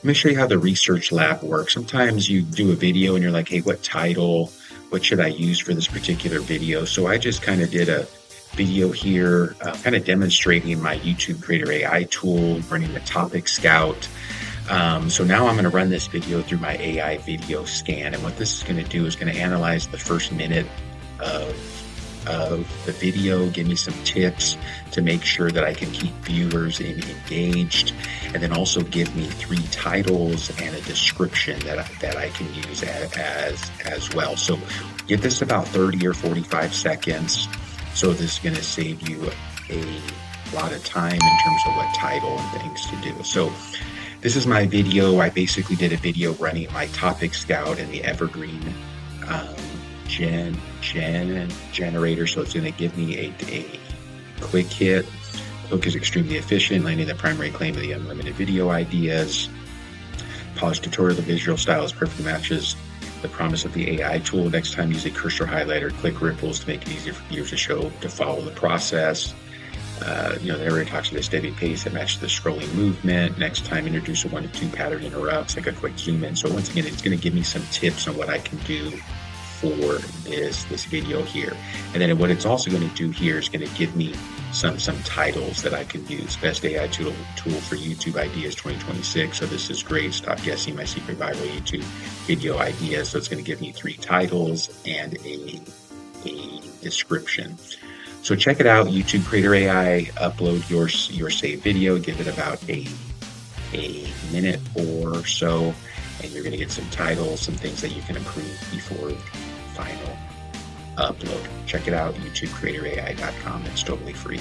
me show you how the research lab works. Sometimes you do a video and you're like, hey, what title, what should I use for this particular video? So I just kind of did a video here, kind of demonstrating my YouTube Creator AI tool, running the topic scout. So now I'm going to run this video through my AI video scan. And what this is going to do is going to analyze the first minute of the video, give me some tips to make sure that I can keep viewers engaged, and then also give me 3 titles and a description that I can use as well. So give this about 30 or 45 seconds. So this is going to save you a lot of time in terms of what title and things to do. So this is my video. I basically did a video running my topic scout and the evergreen generator. So it's going to give me a quick hit. Hook is extremely efficient, landing the primary claim of the unlimited video ideas. Polished tutorial, the visual style is perfect, matches the promise of the AI tool. Next time, use a cursor highlighter, click ripples to make it easier for viewers to follow the process. The narrator talks at a steady pace that matches the scrolling movement. Next time, introduce a 1 to 2 pattern interrupts, like a quick zoom in. So once again, it's going to give me some tips on what I can do for this video here. And then what it's also going to do here is going to give me some titles that I can use. Best AI tool for YouTube ideas 2026. So this is great. Stop guessing my secret viral YouTube video ideas. So it's going to give me 3 titles and a description. So check it out, YouTube Creator AI. Upload your saved video. Give it about a minute or so, and you're going to get some titles, some things that you can improve before final upload. Check it out, youtubecreatorai.com. It's totally free.